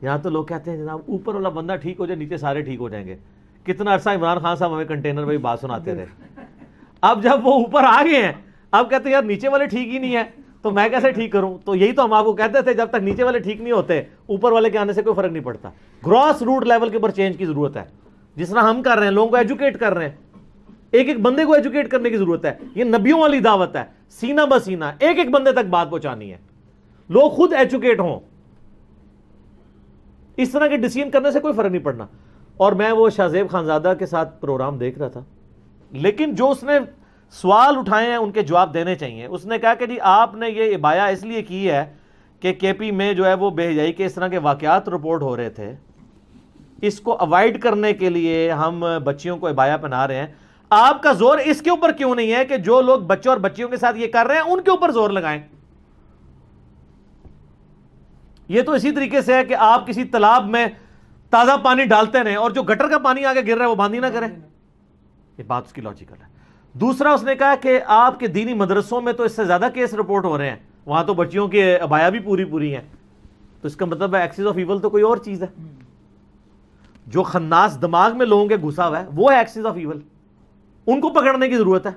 یہاں تو لوگ کہتے ہیں جناب اوپر والا بندہ ٹھیک ہو جائے نیچے سارے ٹھیک ہو جائیں گے. کتنا عرصہ عمران خان صاحب ہمیں کنٹینر میں بات سناتے رہے. اب جب وہ اوپر آ گئے ہیں اب کہتے ہیں یار نیچے والے ٹھیک ہی نہیں ہے تو میں کیسے ٹھیک کروں. تو یہی تو ہم آپ کو کہتے تھے جب تک نیچے والے ٹھیک نہیں ہوتے اوپر والے کے آنے سے کوئی فرق نہیں پڑتا. گراس روٹ لیول کے اوپر چینج کی ضرورت ہے. جس طرح ہم کر رہے ہیں لوگوں کو ایجوکیٹ کر رہے ہیں, ایک ایک بندے کو ایجوکیٹ کرنے کی ضرورت ہے. یہ نبیوں والی دعوت ہے, سینہ بسینہ ایک ایک بندے تک بات پہنچانی ہے. لوگ خود ایجوکیٹ ہوں. اس طرح کے ڈیسیژن کرنے سے کوئی فرق نہیں پڑنا. اور میں وہ شاہ زیب خانزادہ کے ساتھ پروگرام دیکھ رہا تھا, لیکن جو اس نے سوال اٹھائے ہیں ان کے جواب دینے چاہیے. اس نے کہا کہ جی آپ نے یہ ابایا اس لیے کی ہے کہ کے پی میں جو ہے وہ بے حیائی کے اس طرح کے واقعات رپورٹ ہو رہے تھے, اس کو اوائڈ کرنے کے لیے ہم بچیوں کو ابایا پہنا رہے ہیں. آپ کا زور اس کے اوپر کیوں نہیں ہے کہ جو لوگ بچوں اور بچیوں کے ساتھ یہ کر رہے ہیں ان کے اوپر زور لگائیں. یہ تو اسی طریقے سے ہے کہ آپ کسی تالاب میں تازہ پانی ڈالتے رہیں اور جو گٹر کا پانی آگے گر رہا ہے وہ بند ہی نہ کریں. یہ بات اس کی لاجیکل ہے. دوسرا اس نے کہا کہ آپ کے دینی مدرسوں میں تو اس سے زیادہ کیس رپورٹ ہو رہے ہیں, وہاں تو بچیوں کے ابایا بھی پوری ہیں. تو اس کا مطلب ہے ایکسس آف ایول تو کوئی اور چیز ہے. جو خناس دماغ میں لوگوں کے گھسا ہوا ہے وہ ہے ایکسس آف ایول, ان کو پکڑنے کی ضرورت ہے.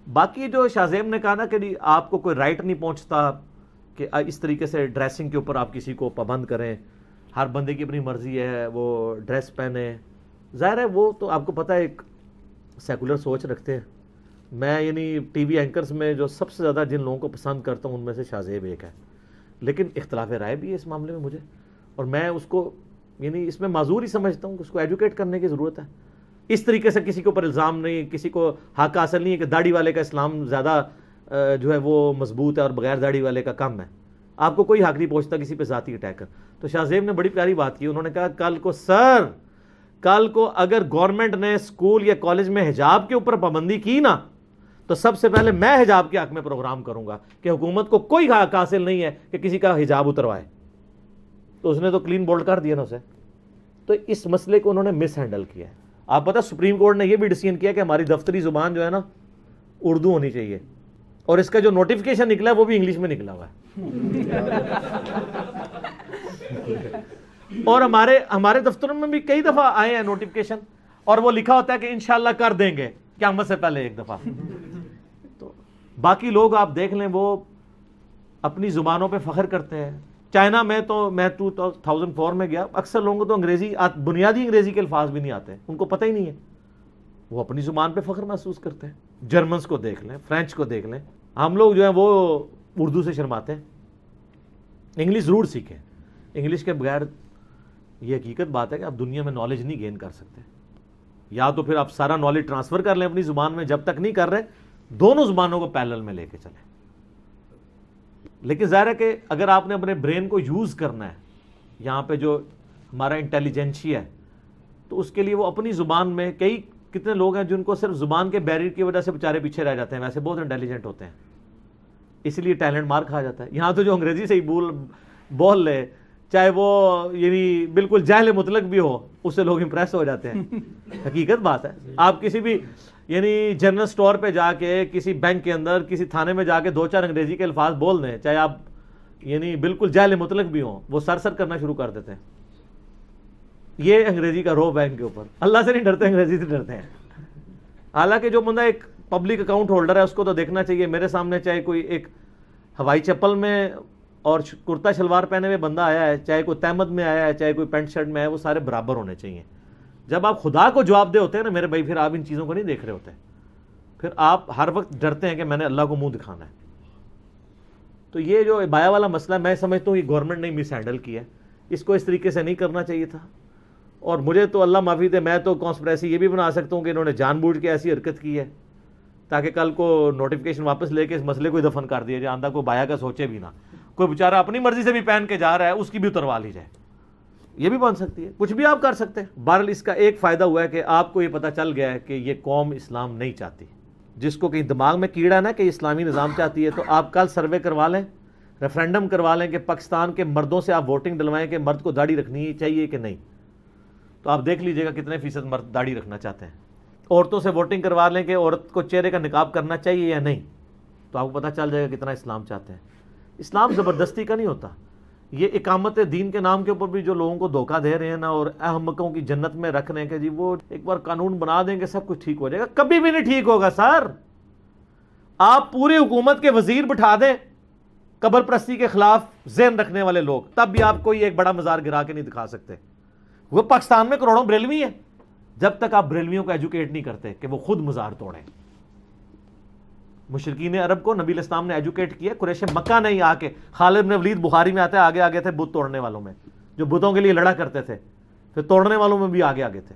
باقی جو شاہ زیب نے کہا نا کہ آپ کو کوئی رائٹ نہیں پہنچتا کہ اس طریقے سے ڈریسنگ کے اوپر آپ کسی کو پابند کریں, ہر بندے کی اپنی مرضی ہے وہ ڈریس پہنے. ظاہر ہے وہ تو آپ کو پتہ ہے ایک سیکولر سوچ رکھتے ہیں. میں یعنی ٹی وی اینکرز میں جو سب سے زیادہ جن لوگوں کو پسند کرتا ہوں ان میں سے شاہ زیب ایک ہے, لیکن اختلاف رائے بھی ہے اس معاملے میں مجھے, اور میں اس کو یعنی اس میں معذور ہی سمجھتا ہوں کہ اس کو ایجوکیٹ کرنے کی ضرورت ہے. اس طریقے سے کسی کے اوپر الزام نہیں, کسی کو حق حاصل نہیں ہے کہ داڑھی والے کا اسلام زیادہ جو ہے وہ مضبوط ہے اور بغیر داڑھی والے کا کم ہے. آپ کو کوئی حق نہیں پہنچتا کسی پہ ذاتی اٹیک کر. تو شاہ زیب نے بڑی پیاری بات کی, انہوں نے کہا کل کو اگر گورنمنٹ نے اسکول یا کالج میں حجاب کے اوپر پابندی کی نا تو سب سے پہلے میں حجاب کے حق میں پروگرام کروں گا کہ حکومت کو کوئی حق حاصل نہیں ہے کہ کسی کا حجاب اتروائے. تو اس نے تو کلین بولڈ کر دیا نا اسے. تو اس مسئلے کو انہوں نے مس ہینڈل کیا ہے. آپ پتہ سپریم کورٹ نے یہ بھی ڈیسیژن کیا کہ ہماری دفتری زبان جو ہے نا اردو ہونی چاہیے, اور اس کا جو نوٹیفکیشن نکلا ہے وہ بھی انگلش میں نکلا ہوا ہے. اور ہمارے دفتروں میں بھی کئی دفعہ آئے ہیں نوٹیفکیشن اور وہ لکھا ہوتا ہے کہ انشاءاللہ کر دیں گے قیامت سے پہلے ایک دفعہ. تو باقی لوگ آپ دیکھ لیں وہ اپنی زبانوں پہ فخر کرتے ہیں. چائنا میں 2004 میں گیا, اکثر لوگوں کو تو انگریزی بنیادی انگریزی کے الفاظ بھی نہیں آتے, ان کو پتہ ہی نہیں ہے, وہ اپنی زبان پہ فخر محسوس کرتے ہیں. جرمنس کو دیکھ لیں, فرینچ کو دیکھ لیں. ہم لوگ جو ہیں وہ اردو سے شرماتے ہیں. انگلش ضرور سیکھیں, انگلش کے بغیر یہ حقیقت بات ہے کہ آپ دنیا میں نالج نہیں گین کر سکتے. یا تو پھر آپ سارا نالج ٹرانسفر کر لیں اپنی زبان میں, جب تک نہیں کر رہے دونوں زبانوں کو پیرلل میں لے کے چلیں. لیکن ظاہر ہے کہ اگر آپ نے اپنے برین کو یوز کرنا ہے, یہاں پہ جو ہمارا انٹیلیجنشیا ہے, تو اس کے لیے وہ اپنی زبان میں کتنے لوگ ہیں جن کو صرف زبان کے بیریئر کی وجہ سے بیچارے پیچھے رہ جاتے ہیں, ویسے بہت انٹیلیجنٹ ہوتے ہیں, اس لیے ٹیلنٹ مار کھا جاتا ہے. یہاں تو جو انگریزی سے ہی بول لے, چاہے وہ یعنی بالکل جاہل مطلق بھی ہو, اس سے لوگ امپریس ہو جاتے ہیں. حقیقت بات ہے. آپ کسی بھی یعنی جنرل سٹور پہ جا کے, کسی بینک کے اندر, کسی تھانے میں جا کے 2-4 انگریزی کے الفاظ بول دیں, چاہے آپ یعنی بالکل جاہل مطلق بھی ہوں, وہ سر کرنا شروع کر دیتے ہیں. یہ انگریزی کا روب ہے ان کے اوپر. اللہ سے نہیں ڈرتے, انگریزی سے ڈرتے ہیں. حالانکہ جو بندہ ایک پبلک اکاؤنٹ ہولڈر ہے اس کو تو دیکھنا چاہیے, میرے سامنے چاہے کوئی ایک ہوائی چپل میں اور کرتا شلوار پہنے ہوئے بندہ آیا ہے, چاہے کوئی تہمت میں آیا ہے, چاہے کوئی پینٹ شرٹ میں ہے, وہ سارے برابر ہونے چاہیے. جب آپ خدا کو جواب دے ہوتے ہیں نا میرے بھائی, پھر آپ ان چیزوں کو نہیں دیکھ رہے ہوتے, پھر آپ ہر وقت ڈرتے ہیں کہ میں نے اللہ کو منہ دکھانا ہے. تو یہ جو ابایا والا مسئلہ میں سمجھتا ہوں یہ گورنمنٹ نے مس ہینڈل کیا ہے, اس کو اس طریقے سے نہیں کرنا چاہیے تھا. اور مجھے تو اللہ معافی دے, میں تو کانسپریسی یہ بھی بنا سکتا ہوں کہ انہوں نے جان بوجھ کے ایسی حرکت کی ہے تاکہ کل کو نوٹیفکیشن واپس لے کے اس مسئلے کو دفن کر دیا جائے, آندہ کو بایا کا سوچے بھی نہ. کوئی بیچارہ اپنی مرضی سے بھی پہن کے جا رہا ہے, اس کی بھی اتروا لی جائے, یہ بھی بن سکتی ہے. کچھ بھی آپ کر سکتے ہیں. بہرحال اس کا ایک فائدہ ہوا ہے کہ آپ کو یہ پتہ چل گیا ہے کہ یہ قوم اسلام نہیں چاہتی. جس کو کہیں دماغ میں کیڑا نا کہ اسلامی نظام چاہتی ہے, تو آپ کل سروے کروا لیں, ریفرینڈم کروا لیں کہ پاکستان کے مردوں سے آپ ووٹنگ ڈلوائیں کہ مرد کو داڑھی رکھنی چاہیے کہ نہیں. تو آپ دیکھ لیجئے گا کتنے فیصد مرد داڑھی رکھنا چاہتے ہیں. عورتوں سے ووٹنگ کروا لیں کہ عورت کو چہرے کا نقاب کرنا چاہیے یا نہیں, تو آپ کو پتہ چل جائے گا کتنا اسلام چاہتے ہیں. اسلام زبردستی کا نہیں ہوتا. یہ اقامت دین کے نام کے اوپر بھی جو لوگوں کو دھوکہ دے رہے ہیں نا اور احمقوں کی جنت میں رکھ رہے ہیں کہ جی وہ ایک بار قانون بنا دیں گے سب کچھ ٹھیک ہو جائے گا، کبھی بھی نہیں ٹھیک ہوگا سر. آپ پوری حکومت کے وزیر بٹھا دیں قبر پرستی کے خلاف ذہن رکھنے والے لوگ، تب بھی آپ کوئی ایک بڑا مزار گرا کے نہیں دکھا سکتے. وہ پاکستان میں کروڑوں بریلوی ہیں، جب تک آپ بریلویوں کو ایجوکیٹ نہیں کرتے کہ وہ خود مزار توڑیں. مشرکین عرب کو نبی الاسلام نے ایجوکیٹ کیا، قریش مکہ نہیں آ کے. خالد بن ولید بخاری میں آتے آگے آگے تھے بت توڑنے والوں میں، جو بتوں کے لیے لڑا کرتے تھے، پھر توڑنے والوں میں بھی آگے آگے تھے.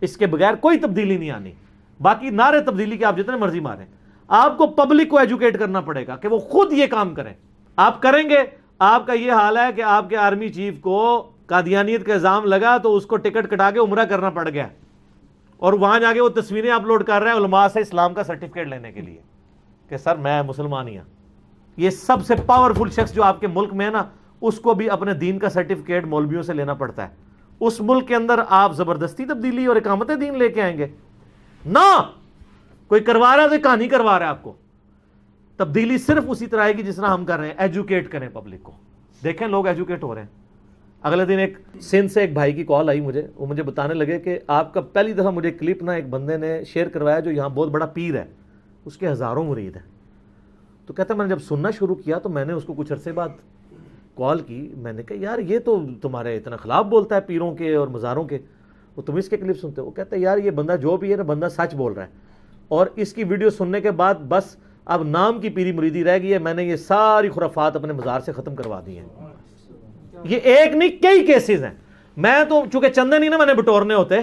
اس کے بغیر کوئی تبدیلی نہیں آنی. باقی نعرے تبدیلی کے آپ جتنے مرضی ماریں، آپ کو پبلک کو ایجوکیٹ کرنا پڑے گا کہ وہ خود یہ کام کریں. آپ کریں گے. آپ کا یہ حال ہے کہ آپ کے آرمی چیف کو قادیانیت کا الزام لگا تو اس کو ٹکٹ کٹا کے عمرہ کرنا پڑ گیا، اور وہاں جا کے وہ تصویریں اپلوڈ کر رہے ہیں علماء سے اسلام کا سرٹیفکیٹ لینے کے لیے کہ سر میں مسلمان ہی ہوں. یہ سب سے پاورفل شخص جو آپ کے ملک میں ہے نا، اس کو بھی اپنے دین کا سرٹیفکیٹ مولویوں سے لینا پڑتا ہے. اس ملک کے اندر آپ زبردستی تبدیلی اور اقامت دین لے کے آئیں گے نہ. کوئی کروا رہا ہے تو کہانی کروا رہا ہے آپ کو. تبدیلی صرف اسی طرح آئے گی جس طرح ہم کر رہے ہیں، ایجوکیٹ کریں پبلک کو. دیکھیں لوگ ایجوکیٹ ہو رہے ہیں. اگلے دن ایک سندھ سے ایک بھائی کی کال آئی مجھے، وہ مجھے بتانے لگے کہ آپ کا پہلی دفعہ مجھے کلپ نا ایک بندے نے شیئر کروایا جو یہاں بہت بڑا پیر ہے، اس کے ہزاروں مرید ہیں. تو کہتا ہے میں نے جب سننا شروع کیا تو میں نے اس کو کچھ عرصے بعد کال کی. میں نے کہا یار یہ تو تمہارے اتنا خلاف بولتا ہے پیروں کے اور مزاروں کے، وہ تم اس کے کلپ سنتے ہو. وہ کہتا ہے یار یہ بندہ جو بھی ہے نا بندہ سچ بول رہا ہے، اور اس کی ویڈیو سننے کے بعد بس اب نام کی پیری مریدی رہ گئی ہے، میں نے یہ ساری خرافات اپنے مزار سے ختم کروا دی ہیں. یہ ایک نہیں کئی کیسز ہیں. میں تو چونکہ چندے نہیں نا میں نے بٹورنے ہوتے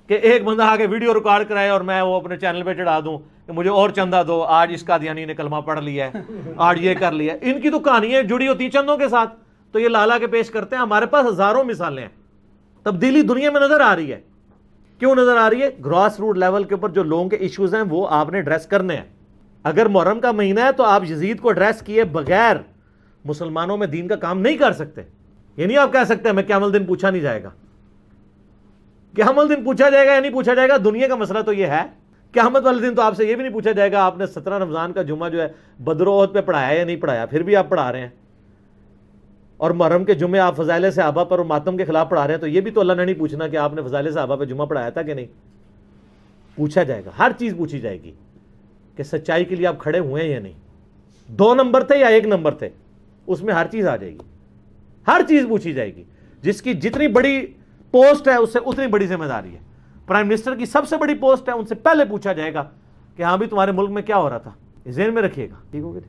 کہ ایک بندہ آ کے ویڈیو ریکارڈ کرائے اور میں وہ اپنے چینل پہ چڑھا دوں کہ مجھے اور چندہ دو، آج اس قادیانی نے کلمہ پڑھ لیا ہے، آج یہ کر لیا. ان کی تو کہانیاں جڑی ہوتی ہیں چندوں کے ساتھ، تو یہ لالا کے پیش کرتے ہیں. ہمارے پاس ہزاروں مثالیں ہیں. تبدیلی دنیا میں نظر آ رہی ہے. کیوں نظر آ رہی ہے؟ گراس روٹ لیول کے اوپر جو لوگوں کے ایشوز ہیں وہ آپ نے ایڈریس کرنے ہیں. اگر محرم کا مہینہ ہے تو آپ یزید کو ایڈریس کیے بغیر مسلمانوں میں دین کا کام نہیں کر سکتے. یہ نہیں آپ کہہ سکتے ہمیں قیامت دن پوچھا نہیں جائے گا. قیامت دن پوچھا جائے گا یا نہیں پوچھا جائے گا، دنیا کا مسئلہ تو یہ ہے. قیامت والے دن تو آپ سے یہ بھی نہیں پوچھا جائے گا آپ نے 17 رمضان کا جمعہ جو ہے بدر و احد پہ پڑھایا یا نہیں پڑھایا، پھر بھی آپ پڑھا رہے ہیں. اور محرم کے جمعے آپ فضائل صحابہ پر اور ماتم کے خلاف پڑھا رہے ہیں، تو یہ بھی تو اللہ نے نہیں پوچھنا کہ آپ نے فضائل صحابہ پہ جمعہ پڑھایا تھا کہ نہیں. پوچھا جائے گا، ہر چیز پوچھی جائے گی کہ سچائی کے لیے آپ کھڑے ہوئے ہیں یا نہیں، 2 نمبر تھے یا 1 نمبر تھے، اس میں ہر چیز آ جائے گی. ہر چیز پوچھی جائے گی. جس کی جتنی بڑی پوسٹ ہے اس سے اتنی بڑی ذمہ داری ہے. پرائم منسٹر کی سب سے بڑی پوسٹ ہے، ان سے پہلے پوچھا جائے گا کہ ہاں بھی تمہارے ملک میں کیا ہو رہا تھا. ذہن میں رکھیے گا. ٹھیک ہوگا.